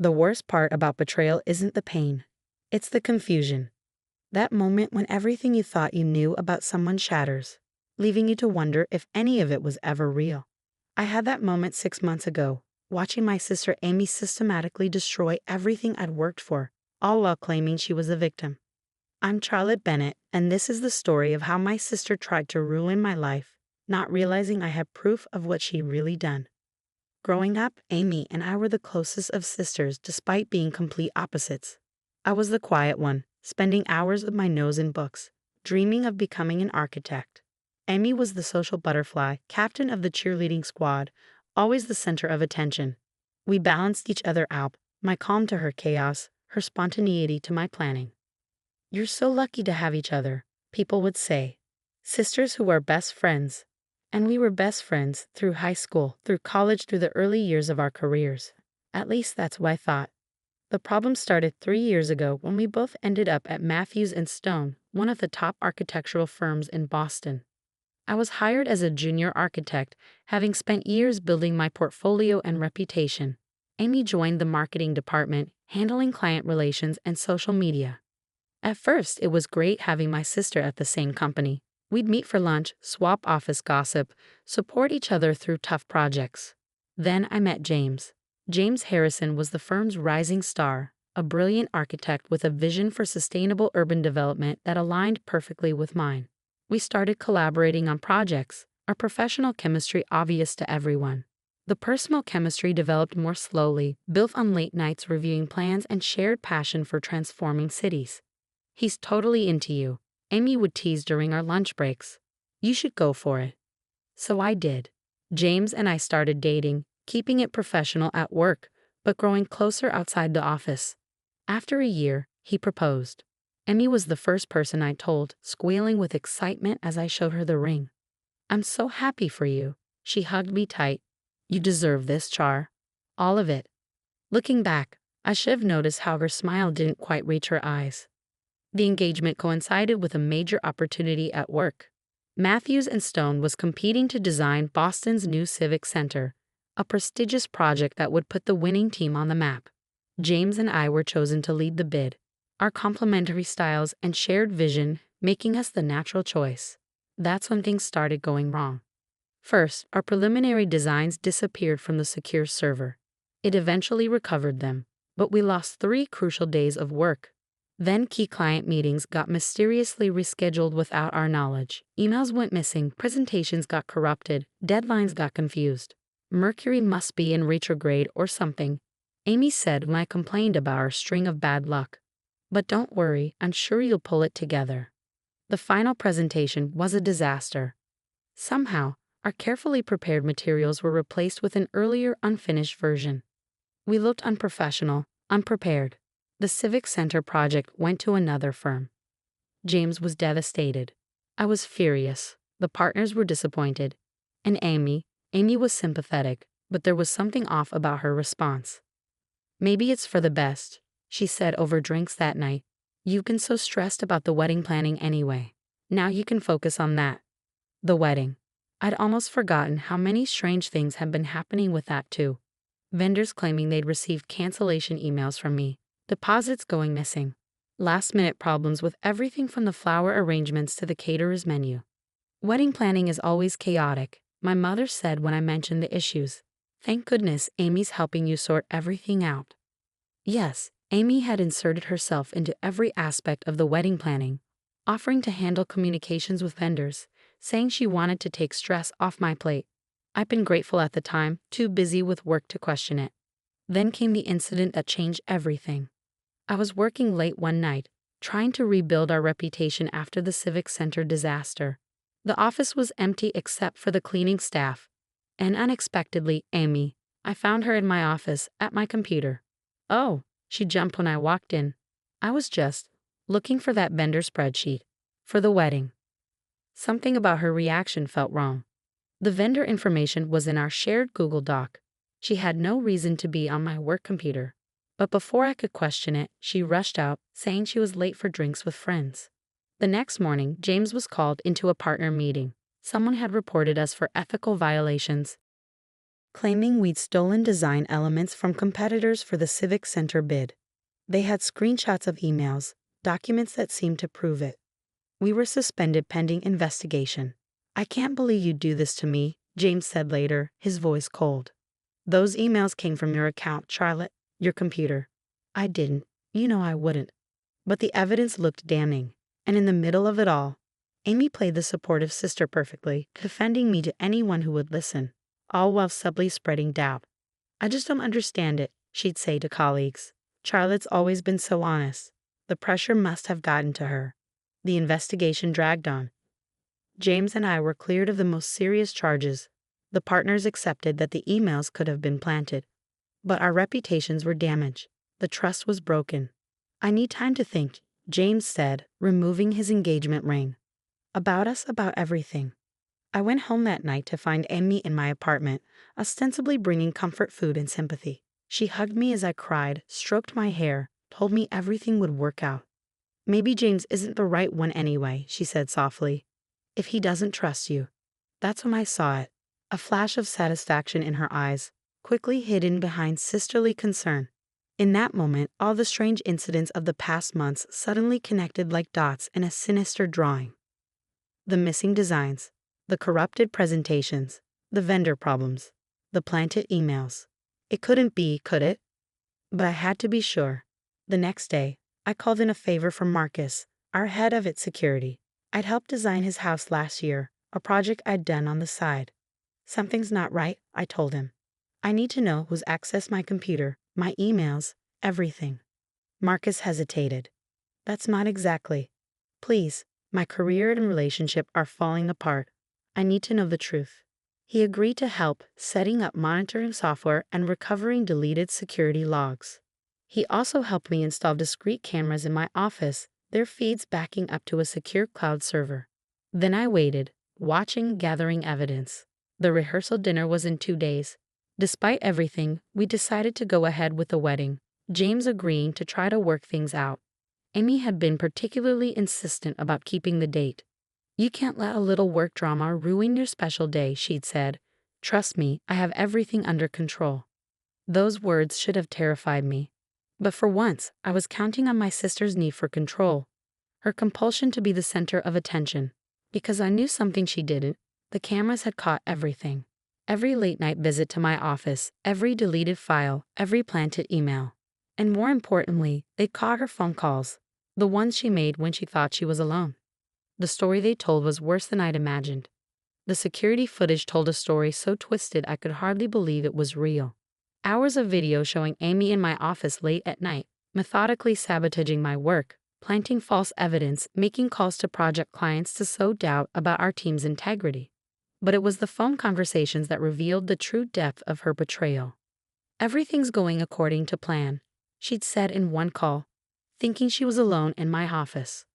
The worst part about betrayal isn't the pain, it's the confusion. That moment when everything you thought you knew about someone shatters, leaving you to wonder if any of it was ever real. I had that moment 6 months ago, watching my sister Amy systematically destroy everything I'd worked for, all while claiming she was a victim. I'm Charlotte Bennett, and this is the story of how my sister tried to ruin my life, not realizing I had proof of what she'd really done. Growing up, Amy and I were the closest of sisters despite being complete opposites. I was the quiet one, spending hours with my nose in books, dreaming of becoming an architect. Amy was the social butterfly, captain of the cheerleading squad, always the center of attention. We balanced each other out, my calm to her chaos, her spontaneity to my planning. "You're so lucky to have each other," people would say. Sisters who are best friends. And we were best friends through high school, through college, through the early years of our careers. At least that's what I thought. The problem started 3 years ago when we both ended up at Matthews and Stone, one of the top architectural firms in Boston. I was hired as a junior architect, having spent years building my portfolio and reputation. Amy joined the marketing department, handling client relations and social media. At first, it was great having my sister at the same company. We'd meet for lunch, swap office gossip, support each other through tough projects. Then I met James. James Harrison was the firm's rising star, a brilliant architect with a vision for sustainable urban development that aligned perfectly with mine. We started collaborating on projects, our professional chemistry obvious to everyone. The personal chemistry developed more slowly, built on late nights reviewing plans and shared passion for transforming cities. "He's totally into you," Amy would tease during our lunch breaks. "You should go for it." So I did. James and I started dating, keeping it professional at work, but growing closer outside the office. After a year, he proposed. Amy was the first person I told, squealing with excitement as I showed her the ring. "I'm so happy for you." She hugged me tight. "You deserve this, Char. All of it." Looking back, I should have noticed how her smile didn't quite reach her eyes. The engagement coincided with a major opportunity at work. Matthews and Stone was competing to design Boston's new Civic Center, a prestigious project that would put the winning team on the map. James and I were chosen to lead the bid, our complementary styles and shared vision making us the natural choice. That's when things started going wrong. First, our preliminary designs disappeared from the secure server. It eventually recovered them, but we lost 3 crucial days of work. Then key client meetings got mysteriously rescheduled without our knowledge. Emails went missing, presentations got corrupted, deadlines got confused. Mercury must be in retrograde or something, Amy said when I complained about our string of bad luck. But don't worry, I'm sure you'll pull it together. The final presentation was a disaster. Somehow, our carefully prepared materials were replaced with an earlier unfinished version. We looked unprofessional, unprepared. The Civic Center project went to another firm. James was devastated. I was furious. The partners were disappointed. And Amy was sympathetic, but there was something off about her response. "Maybe it's for the best," she said over drinks that night. "You've been so stressed about the wedding planning anyway. Now you can focus on that." The wedding. I'd almost forgotten how many strange things had been happening with that too. Vendors claiming they'd received cancellation emails from me. Deposits going missing. Last-minute problems with everything from the flower arrangements to the caterer's menu. "Wedding planning is always chaotic," my mother said when I mentioned the issues. "Thank goodness Amy's helping you sort everything out." Yes, Amy had inserted herself into every aspect of the wedding planning, offering to handle communications with vendors, saying she wanted to take stress off my plate. I'd been grateful at the time, too busy with work to question it. Then came the incident that changed everything. I was working late one night, trying to rebuild our reputation after the Civic Center disaster. The office was empty except for the cleaning staff. And unexpectedly, I found her in my office, at my computer. "Oh," she jumped when I walked in. I was just looking for that vendor spreadsheet. For the wedding. Something about her reaction felt wrong. The vendor information was in our shared Google Doc. She had no reason to be on my work computer. But before I could question it, she rushed out, saying she was late for drinks with friends. The next morning, James was called into a partner meeting. Someone had reported us for ethical violations. claiming we'd stolen design elements from competitors for the Civic Center bid. They had screenshots of emails, documents that seemed to prove it. We were suspended pending investigation. I can't believe you'd do this to me, James said later, his voice cold. Those emails came from your account, Charlotte, your computer. I didn't. You know I wouldn't. But the evidence looked damning. And in the middle of it all, Amy played the supportive sister perfectly, defending me to anyone who would listen, all while subtly spreading doubt. I just don't understand it, she'd say to colleagues. Charlotte's always been so honest. The pressure must have gotten to her. The investigation dragged on. James and I were cleared of the most serious charges. The partners accepted that the emails could have been planted. But our reputations were damaged. The trust was broken. I need time to think, James said, removing his engagement ring. About everything. I went home that night to find Amy in my apartment, ostensibly bringing comfort food and sympathy. She hugged me as I cried, stroked my hair, told me everything would work out. Maybe James isn't the right one anyway, she said softly. If he doesn't trust you. That's when I saw it. A flash of satisfaction in her eyes, quickly hidden behind sisterly concern. In that moment, all the strange incidents of the past months suddenly connected like dots in a sinister drawing. The missing designs, the corrupted presentations, the vendor problems, the planted emails. It couldn't be, could it? But I had to be sure. The next day, I called in a favor from Marcus, our head of its security. I'd helped design his house last year, a project I'd done on the side. Something's not right, I told him. I need to know who's accessed my computer, my emails, everything. Marcus hesitated. That's not exactly. Please, my career and relationship are falling apart. I need to know the truth. He agreed to help setting up monitoring software and recovering deleted security logs. He also helped me install discrete cameras in my office, their feeds backing up to a secure cloud server. Then I waited, watching, gathering evidence. The rehearsal dinner was in 2 days. Despite everything, we decided to go ahead with the wedding, James agreeing to try to work things out. Amy had been particularly insistent about keeping the date. You can't let a little work drama ruin your special day, she'd said. Trust me, I have everything under control. Those words should have terrified me. But for once, I was counting on my sister's need for control, her compulsion to be the center of attention. Because I knew something she didn't, the cameras had caught everything. Every late-night visit to my office, every deleted file, every planted email. And more importantly, they caught her phone calls, the ones she made when she thought she was alone. The story they told was worse than I'd imagined. The security footage told a story so twisted I could hardly believe it was real. Hours of video showing Amy in my office late at night, methodically sabotaging my work, planting false evidence, making calls to project clients to sow doubt about our team's integrity. But it was the phone conversations that revealed the true depth of her betrayal. Everything's going according to plan, she'd said in one call, thinking she was alone in my office.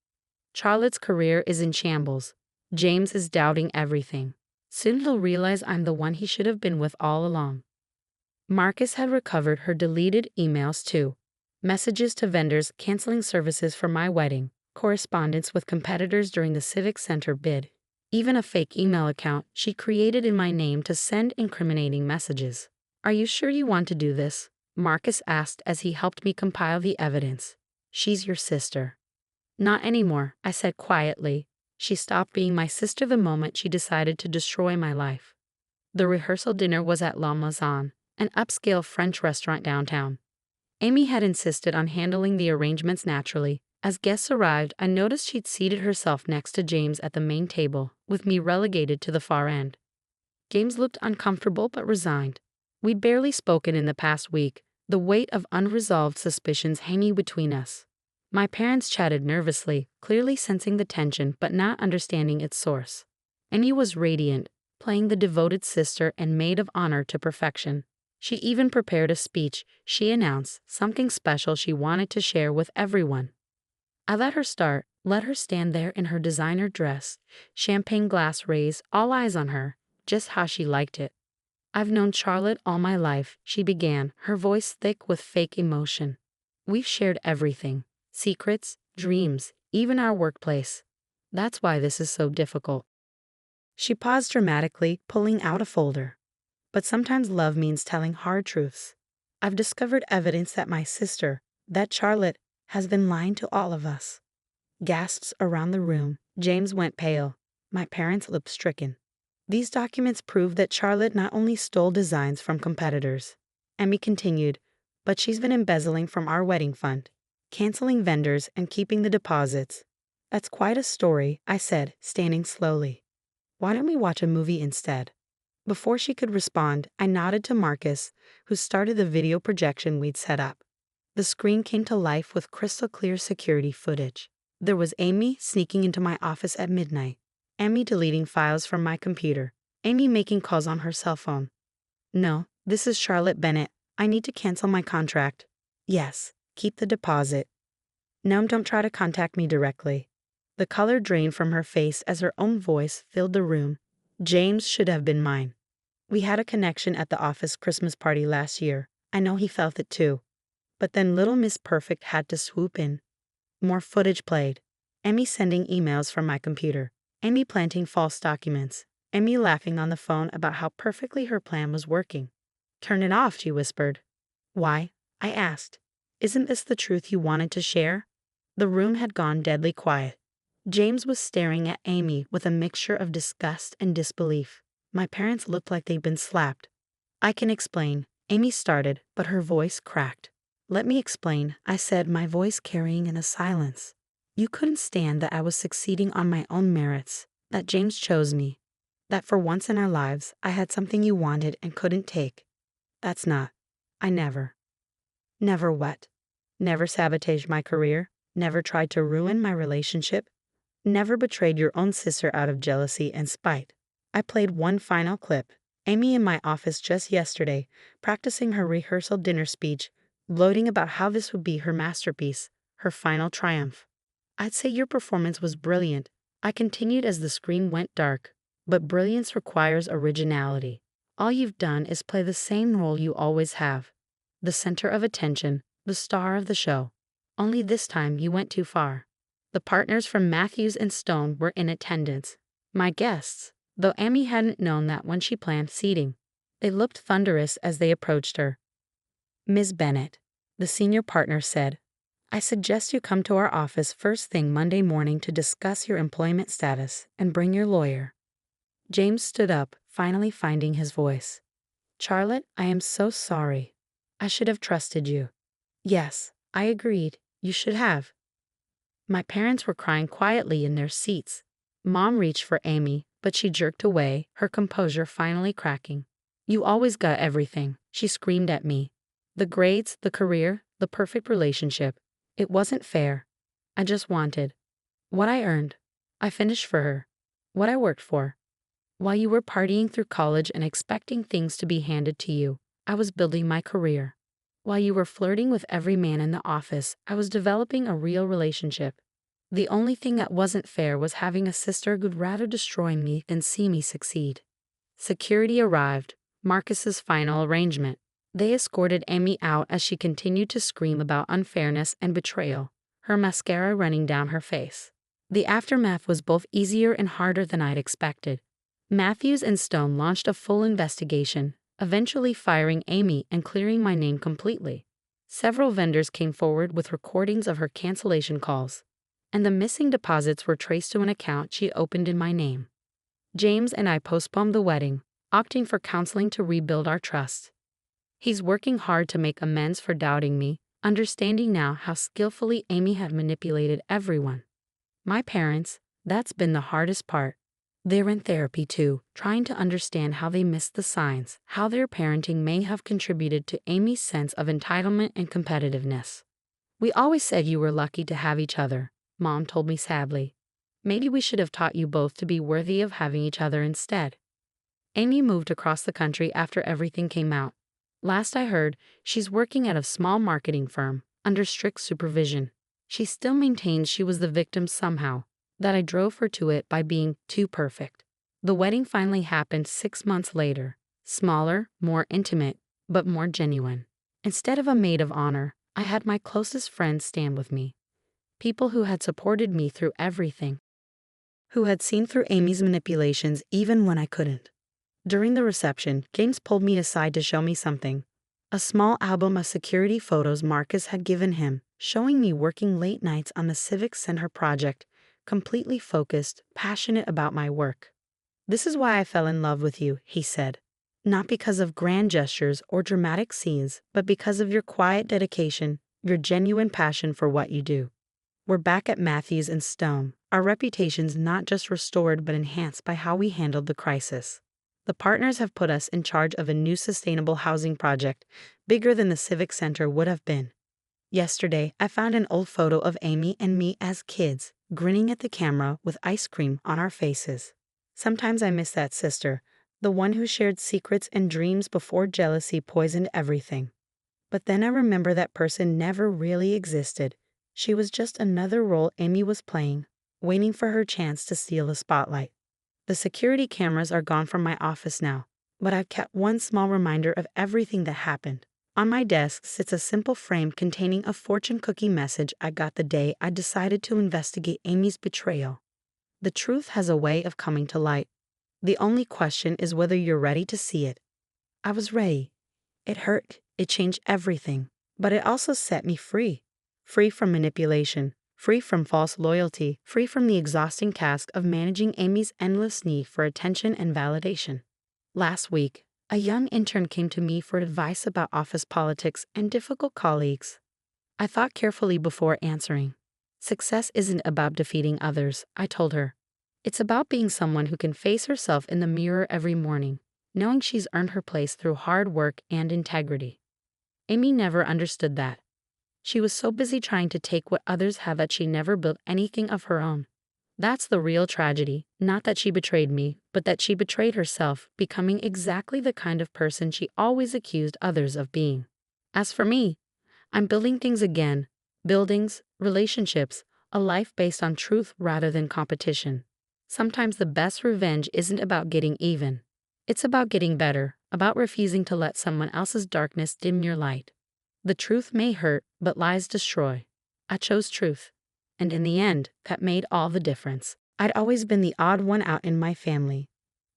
Charlotte's career is in shambles. James is doubting everything. Soon he'll realize I'm the one he should have been with all along. Marcus had recovered her deleted emails too. Messages to vendors canceling services for my wedding, correspondence with competitors during the Civic Center bid, even a fake email account she created in my name to send incriminating messages. Are you sure you want to do this? Marcus asked as he helped me compile the evidence. She's your sister. Not anymore, I said quietly. She stopped being my sister the moment she decided to destroy my life. The rehearsal dinner was at La Maison, an upscale French restaurant downtown. Amy had insisted on handling the arrangements naturally. As guests arrived, I noticed she'd seated herself next to James at the main table, with me relegated to the far end. James looked uncomfortable but resigned. We'd barely spoken in the past week, the weight of unresolved suspicions hanging between us. My parents chatted nervously, clearly sensing the tension but not understanding its source. Amy was radiant, playing the devoted sister and maid of honor to perfection. She even prepared a speech, she announced, something special she wanted to share with everyone. I let her start, let her stand there in her designer dress, champagne glass raised, all eyes on her, just how she liked it. I've known Charlotte all my life, she began, her voice thick with fake emotion. We've shared everything, secrets, dreams, even our workplace. That's why this is so difficult. She paused dramatically, pulling out a folder. But sometimes love means telling hard truths. I've discovered evidence that my sister, that Charlotte, has been lying to all of us. Gasps around the room. James went pale. My parents looked stricken. These documents prove that Charlotte not only stole designs from competitors. Emmy continued, but she's been embezzling from our wedding fund, canceling vendors and keeping the deposits. That's quite a story, I said, standing slowly. Why don't we watch a movie instead? Before she could respond, I nodded to Marcus, who started the video projection we'd set up. The screen came to life with crystal clear security footage. There was Amy sneaking into my office at midnight, Amy deleting files from my computer, Amy making calls on her cell phone. No, this is Charlotte Bennett. I need to cancel my contract. Yes, keep the deposit. No, don't try to contact me directly. The color drained from her face as her own voice filled the room. James should have been mine. We had a connection at the office Christmas party last year. I know he felt it too. But then Little Miss Perfect had to swoop in. More footage played. Emmy sending emails from my computer. Emmy planting false documents. Emmy laughing on the phone about how perfectly her plan was working. Turn it off, she whispered. Why? I asked. Isn't this the truth you wanted to share? The room had gone deadly quiet. James was staring at Amy with a mixture of disgust and disbelief. My parents looked like they'd been slapped. I can explain, Amy started, but her voice cracked. Let me explain, I said, my voice carrying in a silence. You couldn't stand that I was succeeding on my own merits, that James chose me, that for once in our lives I had something you wanted and couldn't take. That's not. I never. Never what? Never sabotaged my career, never tried to ruin my relationship, never betrayed your own sister out of jealousy and spite. I played one final clip. Amy in my office just yesterday, practicing her rehearsal dinner speech, gloating about how this would be her masterpiece, her final triumph. I'd say your performance was brilliant, I continued as the screen went dark. But brilliance requires originality. All you've done is play the same role you always have. The center of attention, the star of the show. Only this time you went too far. The partners from Matthews and Stone were in attendance. My guests, though Amy hadn't known that when she planned seating. They looked thunderous as they approached her. Ms. Bennett, the senior partner said, I suggest you come to our office first thing Monday morning to discuss your employment status and bring your lawyer. James stood up, finally finding his voice. Charlotte, I am so sorry. I should have trusted you. Yes, I agreed. You should have. My parents were crying quietly in their seats. Mom reached for Amy, but she jerked away, her composure finally cracking. You always got everything, she screamed at me. The grades, the career, the perfect relationship. It wasn't fair. I just wanted what I earned. I finished for her. What I worked for. While you were partying through college and expecting things to be handed to you, I was building my career. While you were flirting with every man in the office, I was developing a real relationship. The only thing that wasn't fair was having a sister who'd rather destroy me than see me succeed. Security arrived, Marcus's final arrangement. They escorted Amy out as she continued to scream about unfairness and betrayal, her mascara running down her face. The aftermath was both easier and harder than I'd expected. Matthews and Stone launched a full investigation, eventually firing Amy and clearing my name completely. Several vendors came forward with recordings of her cancellation calls, and the missing deposits were traced to an account she opened in my name. James and I postponed the wedding, opting for counseling to rebuild our trust. He's working hard to make amends for doubting me, understanding now how skillfully Amy had manipulated everyone. My parents, that's been the hardest part. They're in therapy too, trying to understand how they missed the signs, how their parenting may have contributed to Amy's sense of entitlement and competitiveness. We always said you were lucky to have each other, Mom told me sadly. Maybe we should have taught you both to be worthy of having each other instead. Amy moved across the country after everything came out. Last I heard, she's working at a small marketing firm, under strict supervision. She still maintains she was the victim somehow, that I drove her to it by being too perfect. The wedding finally happened 6 months later, smaller, more intimate, but more genuine. Instead of a maid of honor, I had my closest friends stand with me. People who had supported me through everything. Who had seen through Amy's manipulations even when I couldn't. During the reception, James pulled me aside to show me something. A small album of security photos Marcus had given him, showing me working late nights on the Civic Center project, completely focused, passionate about my work. "This is why I fell in love with you," he said. "Not because of grand gestures or dramatic scenes, but because of your quiet dedication, your genuine passion for what you do." We're back at Matthews and Stone, our reputations not just restored but enhanced by how we handled the crisis. The partners have put us in charge of a new sustainable housing project, bigger than the Civic Center would have been. Yesterday, I found an old photo of Amy and me as kids, grinning at the camera with ice cream on our faces. Sometimes I miss that sister, the one who shared secrets and dreams before jealousy poisoned everything. But then I remember that person never really existed. She was just another role Amy was playing, waiting for her chance to steal the spotlight. The security cameras are gone from my office now, but I've kept one small reminder of everything that happened. On my desk sits a simple frame containing a fortune cookie message I got the day I decided to investigate Amy's betrayal. The truth has a way of coming to light. The only question is whether you're ready to see it. I was ready. It hurt, it changed everything, but it also set me free. Free from manipulation, free from false loyalty, free from the exhausting task of managing Amy's endless need for attention and validation. Last week, a young intern came to me for advice about office politics and difficult colleagues. I thought carefully before answering. Success isn't about defeating others, I told her. It's about being someone who can face herself in the mirror every morning, knowing she's earned her place through hard work and integrity. Amy never understood that. She was so busy trying to take what others had that she never built anything of her own. That's the real tragedy, not that she betrayed me, but that she betrayed herself, becoming exactly the kind of person she always accused others of being. As for me, I'm building things again, buildings, relationships, a life based on truth rather than competition. Sometimes the best revenge isn't about getting even. It's about getting better, about refusing to let someone else's darkness dim your light. The truth may hurt, but lies destroy. I chose truth. And in the end, that made all the difference. I'd always been the odd one out in my family.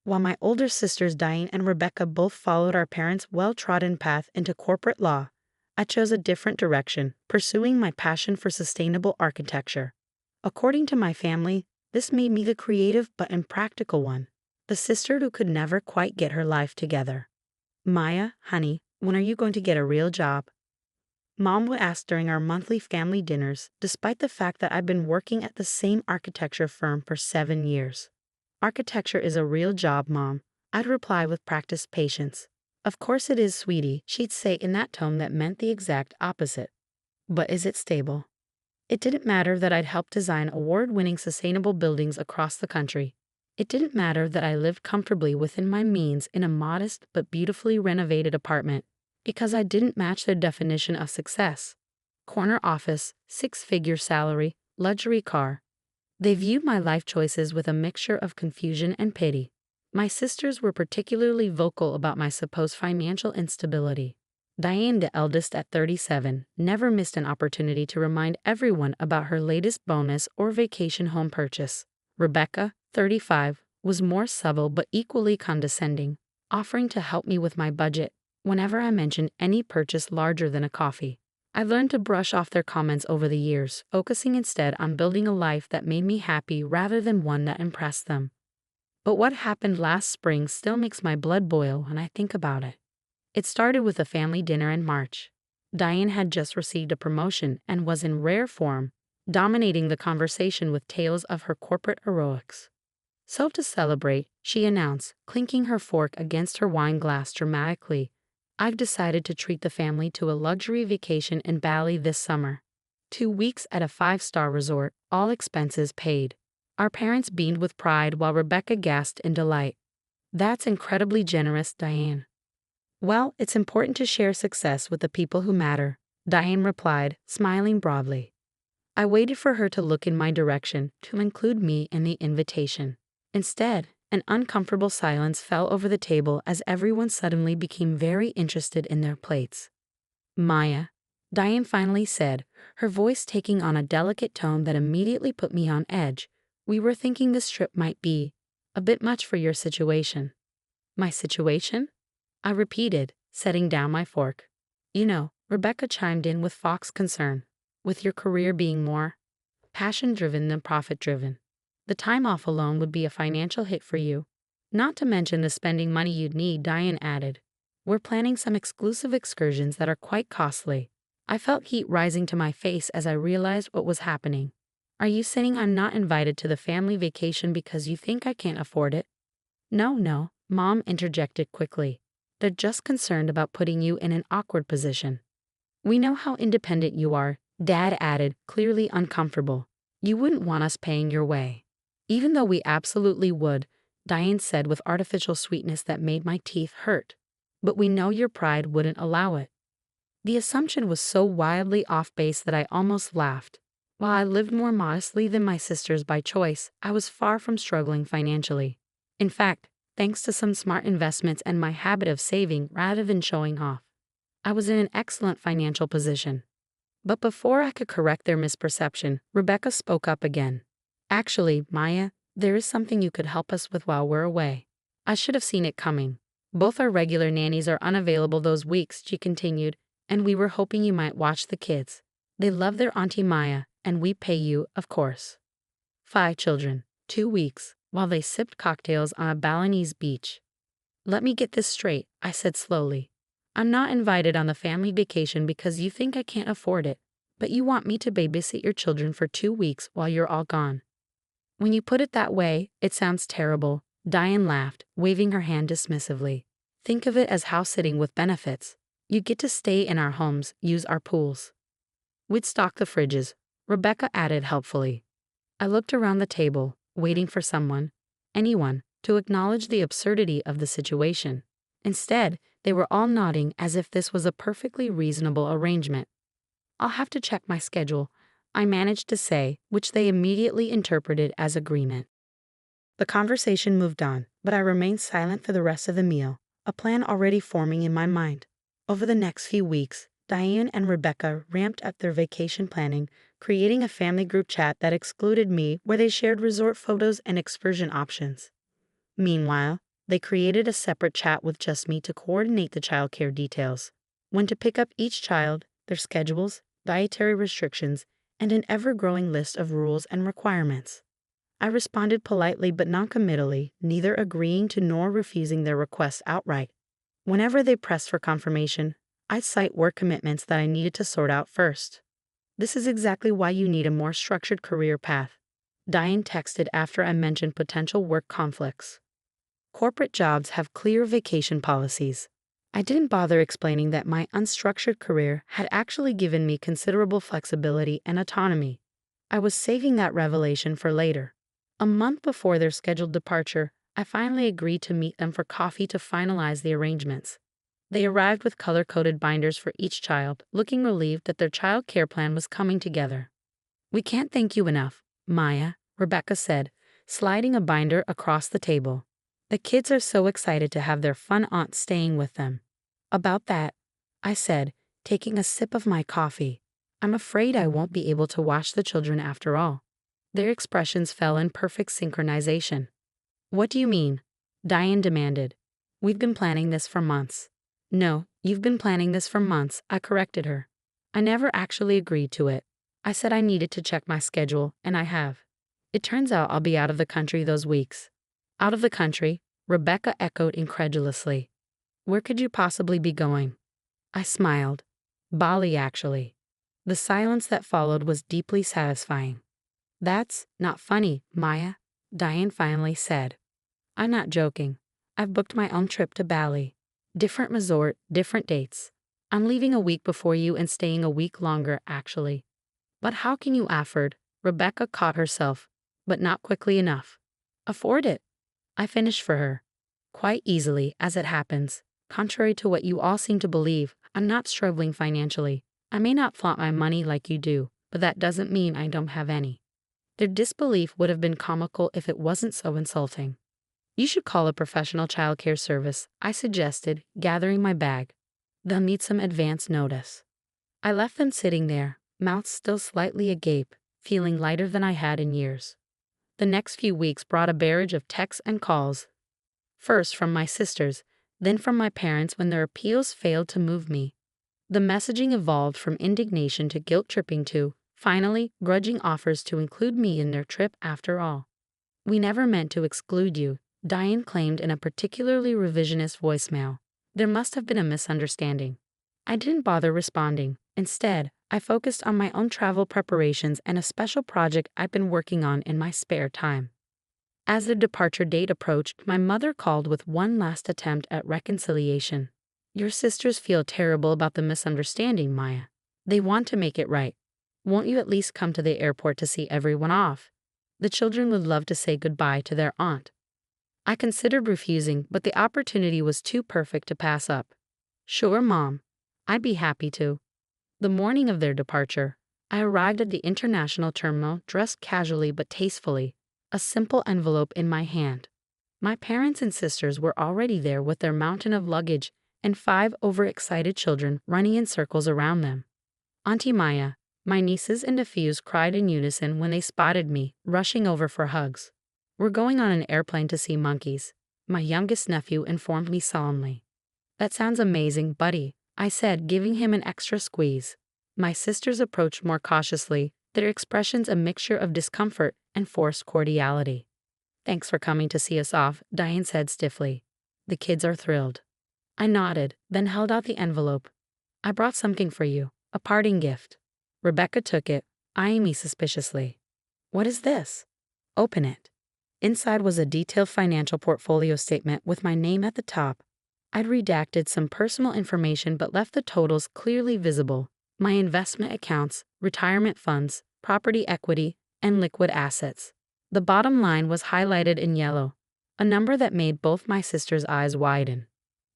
While my older sisters Diane and Rebecca both followed our parents' well-trodden path into corporate law, I chose a different direction, pursuing my passion for sustainable architecture. According to my family, this made me the creative but impractical one, the sister who could never quite get her life together. "Maya, honey, when are you going to get a real job?" Mom would ask during our monthly family dinners, despite the fact that I've been working at the same architecture firm for 7 years. "Architecture is a real job, Mom," I'd reply with practiced patience. "Of course it is, sweetie," she'd say in that tone that meant the exact opposite. "But is it stable?" It didn't matter that I'd helped design award-winning sustainable buildings across the country. It didn't matter that I lived comfortably within my means in a modest but beautifully renovated apartment, because I didn't match their definition of success. Corner office, 6-figure salary, luxury car. They viewed my life choices with a mixture of confusion and pity. My sisters were particularly vocal about my supposed financial instability. Diane, the eldest at 37, never missed an opportunity to remind everyone about her latest bonus or vacation home purchase. Rebecca, 35, was more subtle but equally condescending, offering to help me with my budget whenever I mentioned any purchase larger than a coffee. I learned to brush off their comments over the years, focusing instead on building a life that made me happy rather than one that impressed them. But what happened last spring still makes my blood boil when I think about it. It started with a family dinner in March. Diane had just received a promotion and was in rare form, dominating the conversation with tales of her corporate heroics. So to celebrate, she announced, clinking her fork against her wine glass dramatically, "I've decided to treat the family to a luxury vacation in Bali this summer. 2 weeks at a 5-star resort, all expenses paid." Our parents beamed with pride while Rebecca gasped in delight. "That's incredibly generous, Diane." "Well, it's important to share success with the people who matter," Diane replied, smiling broadly. I waited for her to look in my direction, to include me in the invitation. Instead, an uncomfortable silence fell over the table as everyone suddenly became very interested in their plates. "Maya," Diane finally said, her voice taking on a delicate tone that immediately put me on edge, "we were thinking this trip might be a bit much for your situation." My situation? I repeated, setting down my fork. You know, Rebecca chimed in with Fox concern. With your career being more passion-driven than profit-driven, the time off alone would be a financial hit for you. Not to mention the spending money you'd need, Diane added. We're planning some exclusive excursions that are quite costly. I felt heat rising to my face as I realized what was happening. Are you saying I'm not invited to the family vacation because you think I can't afford it? No, no, Mom interjected quickly. They're just concerned about putting you in an awkward position. We know how independent you are, Dad added, clearly uncomfortable. You wouldn't want us paying your way. Even though we absolutely would, Diane said with artificial sweetness that made my teeth hurt. But we know your pride wouldn't allow it. The assumption was so wildly off base that I almost laughed. While I lived more modestly than my sisters by choice, I was far from struggling financially. In fact, thanks to some smart investments and my habit of saving rather than showing off, I was in an excellent financial position. But before I could correct their misperception, Rebecca spoke up again. Actually, Maya, there is something you could help us with while we're away. I should have seen it coming. Both our regular nannies are unavailable those weeks, she continued, and we were hoping you might watch the kids. They love their Auntie Maya, and we pay you, of course. 5 children, 2 weeks, while they sipped cocktails on a Balinese beach. Let me get this straight, I said slowly. I'm not invited on the family vacation because you think I can't afford it, but you want me to babysit your children for 2 weeks while you're all gone. When you put it that way, it sounds terrible, Diane laughed, waving her hand dismissively. Think of it as house sitting with benefits. You get to stay in our homes, use our pools. We'd stock the fridges, Rebecca added helpfully. I looked around the table, waiting for someone, anyone, to acknowledge the absurdity of the situation. Instead, they were all nodding as if this was a perfectly reasonable arrangement. I'll have to check my schedule, I managed to say, which they immediately interpreted as agreement. The conversation moved on, but I remained silent for the rest of the meal, a plan already forming in my mind. Over the next few weeks, Diane and Rebecca ramped up their vacation planning, creating a family group chat that excluded me where they shared resort photos and excursion options. Meanwhile, they created a separate chat with just me to coordinate the childcare details, when to pick up each child, their schedules, dietary restrictions, and an ever-growing list of rules and requirements. I responded politely but non-committally, neither agreeing to nor refusing their requests outright. Whenever they pressed for confirmation, I'd cite work commitments that I needed to sort out first. This is exactly why you need a more structured career path, Diane texted after I mentioned potential work conflicts. Corporate jobs have clear vacation policies. I didn't bother explaining that my unstructured career had actually given me considerable flexibility and autonomy. I was saving that revelation for later. A month before their scheduled departure, I finally agreed to meet them for coffee to finalize the arrangements. They arrived with color-coded binders for each child, looking relieved that their child care plan was coming together. We can't thank you enough, Maya, Rebecca said, sliding a binder across the table. The kids are so excited to have their fun aunt staying with them. About that, I said, taking a sip of my coffee. I'm afraid I won't be able to watch the children after all. Their expressions fell in perfect synchronization. What do you mean? Diane demanded. We've been planning this for months. No, you've been planning this for months, I corrected her. I never actually agreed to it. I said I needed to check my schedule, and I have. It turns out I'll be out of the country those weeks. Out of the country, Rebecca echoed incredulously. Where could you possibly be going? I smiled. Bali, actually. The silence that followed was deeply satisfying. That's not funny, Maya, Diane finally said. I'm not joking. I've booked my own trip to Bali. Different resort, different dates. I'm leaving a week before you and staying a week longer, actually. But how can you afford? Rebecca caught herself, but not quickly enough. Afford it. I finished for her. Quite easily, as it happens. Contrary to what you all seem to believe, I'm not struggling financially. I may not flaunt my money like you do, but that doesn't mean I don't have any. Their disbelief would have been comical if it wasn't so insulting. You should call a professional childcare service, I suggested, gathering my bag. They'll need some advance notice. I left them sitting there, mouth still slightly agape, feeling lighter than I had in years. The next few weeks brought a barrage of texts and calls. First from my sisters, then from my parents when their appeals failed to move me. The messaging evolved from indignation to guilt-tripping to, finally, grudging offers to include me in their trip after all. "We never meant to exclude you," Diane claimed in a particularly revisionist voicemail. There must have been a misunderstanding. I didn't bother responding. Instead, I focused on my own travel preparations and a special project I'd been working on in my spare time. As the departure date approached, my mother called with one last attempt at reconciliation. "Your sisters feel terrible about the misunderstanding, Maya. They want to make it right. Won't you at least come to the airport to see everyone off? The children would love to say goodbye to their aunt." I considered refusing, but the opportunity was too perfect to pass up. "Sure, Mom. I'd be happy to." The morning of their departure, I arrived at the international terminal dressed casually but tastefully, a simple envelope in my hand. My parents and sisters were already there with their mountain of luggage and 5 overexcited children running in circles around them. Auntie Maya, my nieces and nephews cried in unison when they spotted me, rushing over for hugs. "We're going on an airplane to see monkeys," my youngest nephew informed me solemnly. "That sounds amazing, buddy," I said, giving him an extra squeeze. My sisters approached more cautiously, their expressions a mixture of discomfort and forced cordiality. "Thanks for coming to see us off," Diane said stiffly. "The kids are thrilled." I nodded, then held out the envelope. "I brought something for you, a parting gift." Rebecca took it, eyeing me suspiciously. "What is this?" "Open it." Inside was a detailed financial portfolio statement with my name at the top. I'd redacted some personal information but left the totals clearly visible: my investment accounts, retirement funds, property equity, and liquid assets. The bottom line was highlighted in yellow, a number that made both my sisters' eyes widen.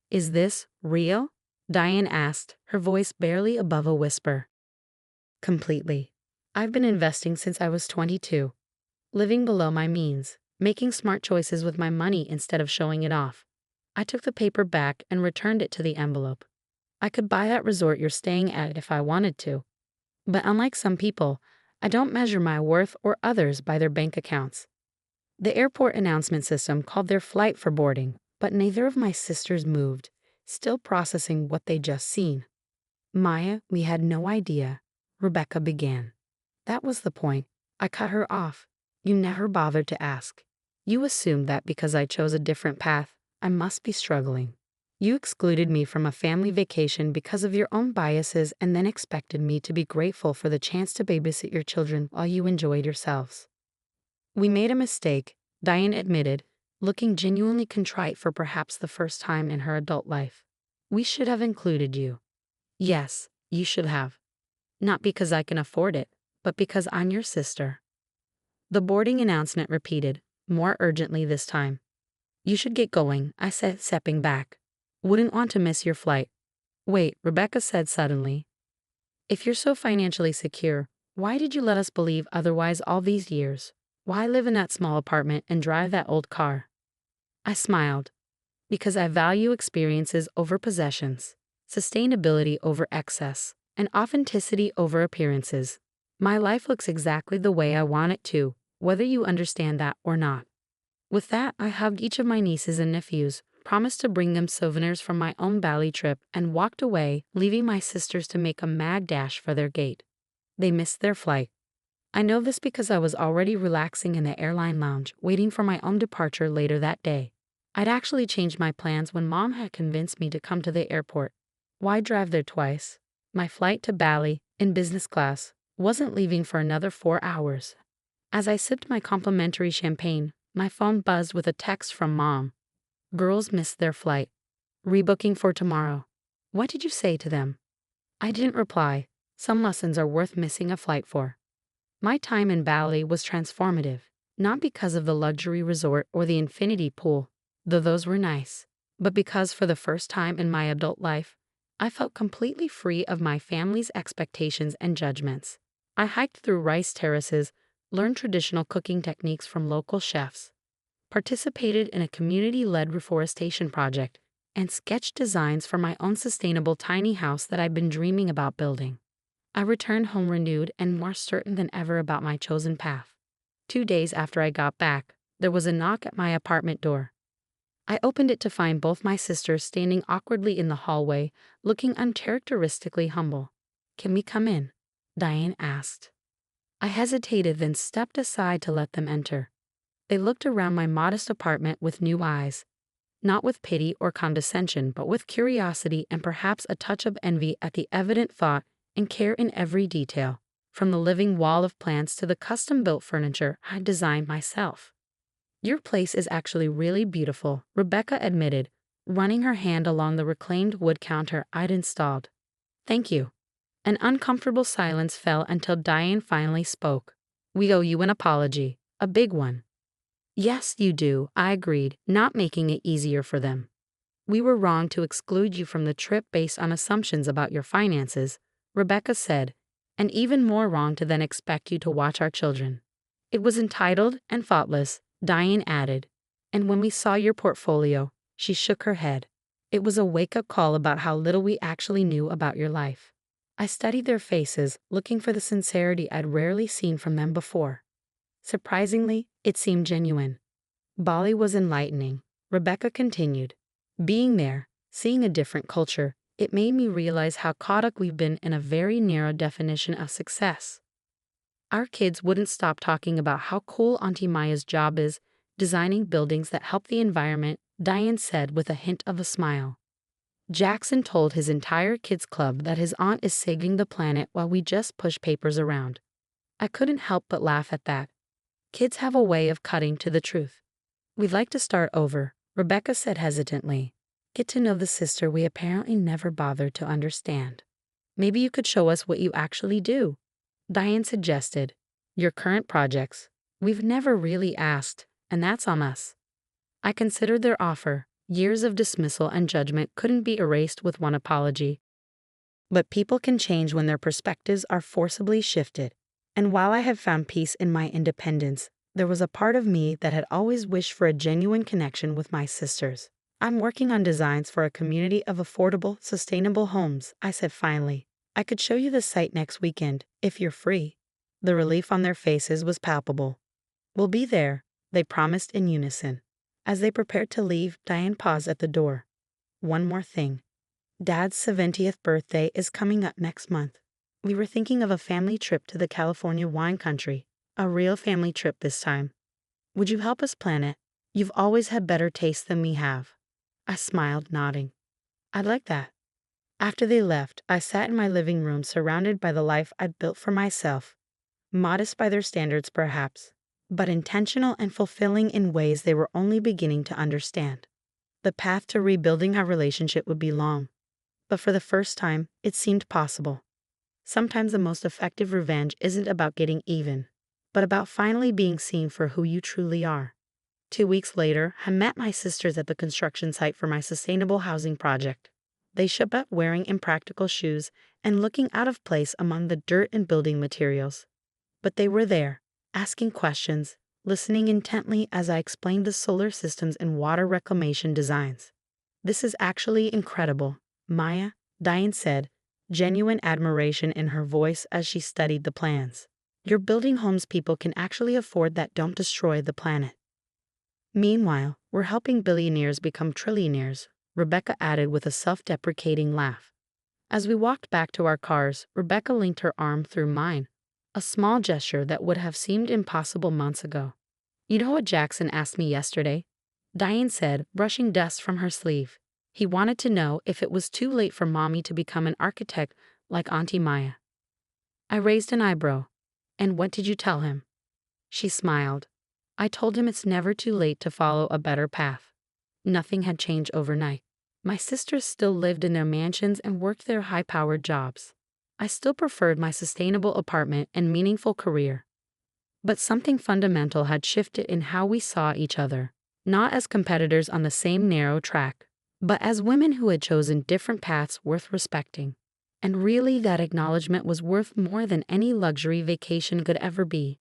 "Is this real?" Diane asked, her voice barely above a whisper. "Completely. I've been investing since I was 22, living below my means, making smart choices with my money instead of showing it off." I took the paper back and returned it to the envelope. "I could buy that resort you're staying at if I wanted to. But unlike some people, I don't measure my worth or others by their bank accounts." The airport announcement system called their flight for boarding, but neither of my sisters moved, still processing what they'd just seen. "Maya, we had no idea," Rebecca began. "That was the point." I cut her off. "You never bothered to ask. You assumed that because I chose a different path, I must be struggling. You excluded me from a family vacation because of your own biases and then expected me to be grateful for the chance to babysit your children while you enjoyed yourselves." "We made a mistake," Diane admitted, looking genuinely contrite for perhaps the first time in her adult life. "We should have included you." "Yes, you should have. Not because I can afford it, but because I'm your sister." The boarding announcement repeated, more urgently this time. "You should get going," I said, stepping back. "Wouldn't want to miss your flight." "Wait," Rebecca said suddenly. "If you're so financially secure, why did you let us believe otherwise all these years? Why live in that small apartment and drive that old car?" I smiled. "Because I value experiences over possessions, sustainability over excess, and authenticity over appearances. My life looks exactly the way I want it to, whether you understand that or not." With that, I hugged each of my nieces and nephews, promised to bring them souvenirs from my own Bali trip, and walked away, leaving my sisters to make a mad dash for their gate. They missed their flight. I know this because I was already relaxing in the airline lounge, waiting for my own departure later that day. I'd actually changed my plans when Mom had convinced me to come to the airport. Why drive there twice? My flight to Bali, in business class, wasn't leaving for another 4 hours. As I sipped my complimentary champagne, my phone buzzed with a text from Mom. "Girls missed their flight. Rebooking for tomorrow. What did you say to them?" I didn't reply. Some lessons are worth missing a flight for. My time in Bali was transformative, not because of the luxury resort or the infinity pool, though those were nice, but because for the first time in my adult life, I felt completely free of my family's expectations and judgments. I hiked through rice terraces, learned traditional cooking techniques from local chefs, participated in a community-led reforestation project, and sketched designs for my own sustainable tiny house that I'd been dreaming about building. I returned home renewed and more certain than ever about my chosen path. 2 days after I got back, there was a knock at my apartment door. I opened it to find both my sisters standing awkwardly in the hallway, looking uncharacteristically humble. "Can we come in?" Diane asked. I hesitated, then stepped aside to let them enter. They looked around my modest apartment with new eyes, not with pity or condescension, but with curiosity and perhaps a touch of envy at the evident thought and care in every detail, from the living wall of plants to the custom-built furniture I designed myself. "Your place is actually really beautiful," Rebecca admitted, running her hand along the reclaimed wood counter I'd installed. "Thank you." An uncomfortable silence fell until Diane finally spoke. "We owe you an apology, a big one." "Yes, you do," I agreed, not making it easier for them. "We were wrong to exclude you from the trip based on assumptions about your finances," Rebecca said, "and even more wrong to then expect you to watch our children." "It was entitled and thoughtless," Diane added, "and when we saw your portfolio," she shook her head, "it was a wake-up call about how little we actually knew about your life." I studied their faces, looking for the sincerity I'd rarely seen from them before. Surprisingly, it seemed genuine. Bali was enlightening, Rebecca continued. "Being there, seeing a different culture, it made me realize how caught up we've been in a very narrow definition of success. Our kids wouldn't stop talking about how cool Auntie Maya's job is, designing buildings that help the environment," Diane said with a hint of a smile. "Jackson told his entire kids club that his aunt is saving the planet while we just push papers around." I couldn't help but laugh at that. Kids have a way of cutting to the truth. "We'd like to start over," Rebecca said hesitantly. "Get to know the sister we apparently never bothered to understand." "Maybe you could show us what you actually do," Diane suggested. "Your current projects. We've never really asked, and that's on us." I considered their offer. Years of dismissal and judgment couldn't be erased with one apology. But people can change when their perspectives are forcibly shifted. And while I have found peace in my independence, there was a part of me that had always wished for a genuine connection with my sisters. "I'm working on designs for a community of affordable, sustainable homes," I said finally. "I could show you the site next weekend, if you're free." The relief on their faces was palpable. "We'll be there," they promised in unison. As they prepared to leave, Diane paused at the door. "One more thing. Dad's 70th birthday is coming up next month. We were thinking of a family trip to the California wine country, a real family trip this time. Would you help us plan it? You've always had better taste than we have." I smiled, nodding. "I'd like that." After they left, I sat in my living room surrounded by the life I'd built for myself. Modest by their standards, perhaps, but intentional and fulfilling in ways they were only beginning to understand. The path to rebuilding our relationship would be long, but for the first time, it seemed possible. Sometimes the most effective revenge isn't about getting even, but about finally being seen for who you truly are. 2 weeks later, I met my sisters at the construction site for my sustainable housing project. They showed up wearing impractical shoes and looking out of place among the dirt and building materials. But they were there, asking questions, listening intently as I explained the solar systems and water reclamation designs. "This is actually incredible, Maya," Diane said, genuine admiration in her voice as she studied the plans. "You're building homes people can actually afford that don't destroy the planet." "Meanwhile, we're helping billionaires become trillionaires," Rebecca added with a self-deprecating laugh. As we walked back to our cars, Rebecca linked her arm through mine, a small gesture that would have seemed impossible months ago. "You know what Jackson asked me yesterday?" Diane said, brushing dust from her sleeve. "He wanted to know if it was too late for Mommy to become an architect like Auntie Maya." I raised an eyebrow. "And what did you tell him?" She smiled. "I told him it's never too late to follow a better path." Nothing had changed overnight. My sisters still lived in their mansions and worked their high-powered jobs. I still preferred my sustainable apartment and meaningful career. But something fundamental had shifted in how we saw each other, not as competitors on the same narrow track, but as women who had chosen different paths worth respecting. And really, that acknowledgement was worth more than any luxury vacation could ever be.